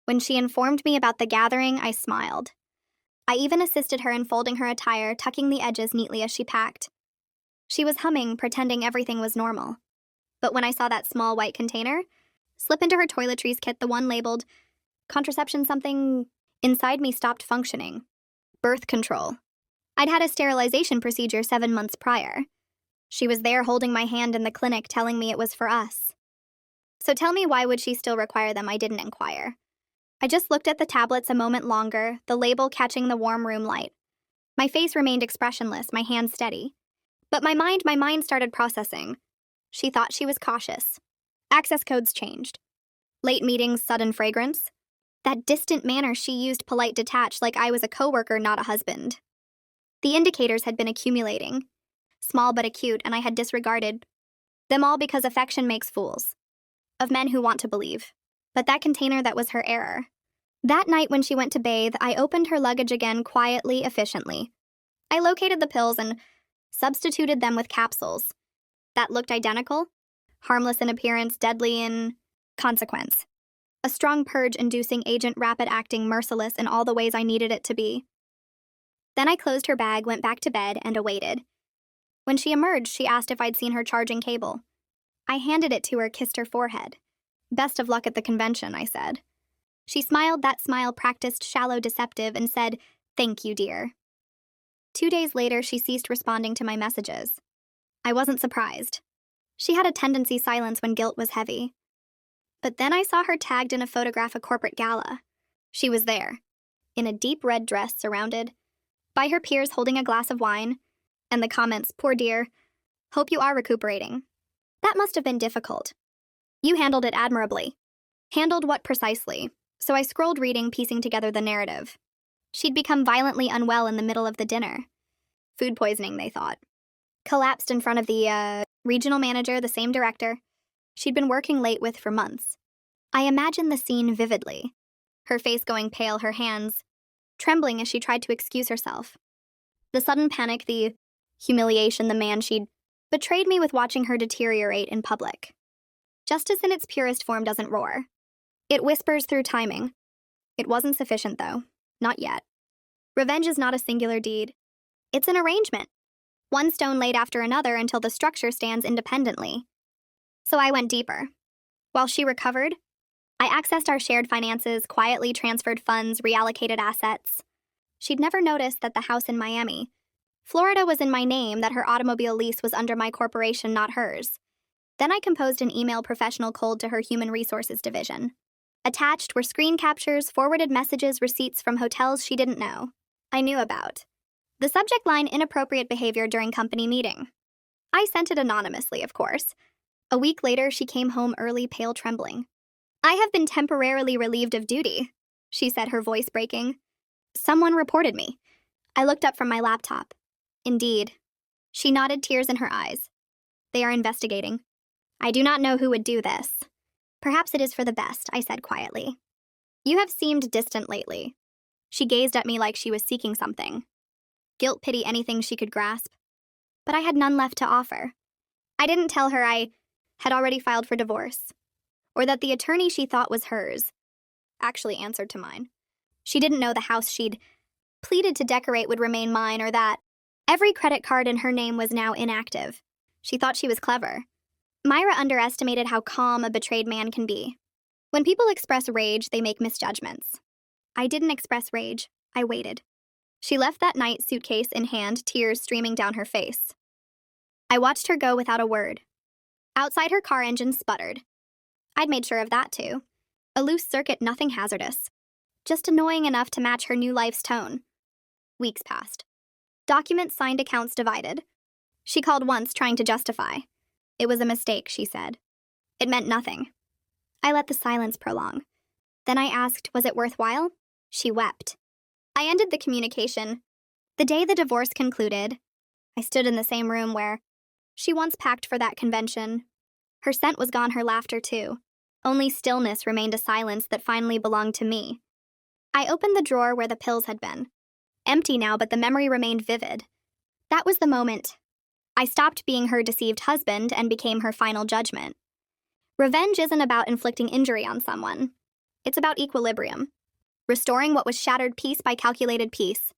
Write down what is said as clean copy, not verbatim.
When she informed me about the gathering, I smiled. I even assisted her in folding her attire, tucking the edges neatly as she packed. She was humming, pretending everything was normal. But when I saw that small white container slip into her toiletries kit, the one labeled contraception something, inside me stopped functioning. Birth control. I'd had a sterilization procedure 7 months prior. She was there holding my hand in the clinic, telling me it was for us. So tell me, why would she still require them? I didn't inquire. I just looked at the tablets a moment longer, the label catching the warm room light. My face remained expressionless, my hands steady. But my mind started processing. She thought she was cautious. Access codes changed. Late meetings, sudden fragrance. That distant manner she used, polite, detached, like I was a coworker, not a husband. The indicators had been accumulating. Small but acute, and I had disregarded them all because affection makes fools of men who want to believe. But that container, that was her error. That night when she went to bathe, I opened her luggage again, quietly, efficiently. I located the pills and substituted them with capsules that looked identical, harmless in appearance, deadly in consequence. A strong purge-inducing agent, rapid-acting, merciless in all the ways I needed it to be. Then I closed her bag, went back to bed, and awaited. When she emerged, she asked if I'd seen her charging cable. I handed it to her, kissed her forehead. Best of luck at the convention, I said. She smiled, that smile practiced, shallow, deceptive, and said, "Thank you, dear." 2 days later, she ceased responding to my messages. I wasn't surprised. She had a tendency silence when guilt was heavy. But then I saw her tagged in a photograph, a corporate gala. She was there, in a deep red dress, surrounded by her peers holding a glass of wine, and the comments, "Poor dear, hope you are recuperating." That must have been difficult. You handled it admirably. Handled what precisely? So I scrolled, reading, piecing together the narrative. She'd become violently unwell in the middle of the dinner. Food poisoning, they thought. Collapsed in front of the, regional manager, the same director she'd been working late with for months. I imagined the scene vividly. Her face going pale, her hands trembling as she tried to excuse herself. The sudden panic, the humiliation, the man she'd betrayed me with, watching her deteriorate in public. Justice in its purest form doesn't roar. It whispers through timing. It wasn't sufficient, though. Not yet. Revenge is not a singular deed. It's an arrangement. One stone laid after another until the structure stands independently. So I went deeper. While she recovered, I accessed our shared finances, quietly transferred funds, reallocated assets. She'd never noticed that the house in Miami, Florida, was in my name, that her automobile lease was under my corporation, not hers. Then I composed an email, professional, cold, to her human resources division. Attached were screen captures, forwarded messages, receipts from hotels she didn't know I knew about. The subject line, "Inappropriate behavior during company meeting." I sent it anonymously, of course. A week later, she came home early, pale, trembling. "I have been temporarily relieved of duty," she said, her voice breaking. "Someone reported me." I looked up from my laptop. Indeed. She nodded, tears in her eyes. "They are investigating. I do not know who would do this. Perhaps it is for the best," I said quietly. "You have seemed distant lately." She gazed at me like she was seeking something. Guilt, pity, anything she could grasp. But I had none left to offer. I didn't tell her I had already filed for divorce, or that the attorney she thought was hers actually answered to mine. She didn't know the house she'd pleaded to decorate would remain mine, or that every credit card in her name was now inactive. She thought she was clever. Myra underestimated how calm a betrayed man can be. When people express rage, they make misjudgments. I didn't express rage. I waited. She left that night, suitcase in hand, tears streaming down her face. I watched her go without a word. Outside, her car engine sputtered. I'd made sure of that, too. A loose circuit, nothing hazardous. Just annoying enough to match her new life's tone. Weeks passed. Documents signed, accounts divided. She called once, trying to justify. It was a mistake, she said. It meant nothing. I let the silence prolong. Then I asked, was it worthwhile? She wept. I ended the communication. The day the divorce concluded, I stood in the same room where she once packed for that convention. Her scent was gone, her laughter too. Only stillness remained, a silence that finally belonged to me. I opened the drawer where the pills had been. Empty now, but the memory remained vivid. That was the moment I stopped being her deceived husband and became her final judgment. Revenge isn't about inflicting injury on someone. It's about equilibrium. Restoring what was shattered piece by calculated piece.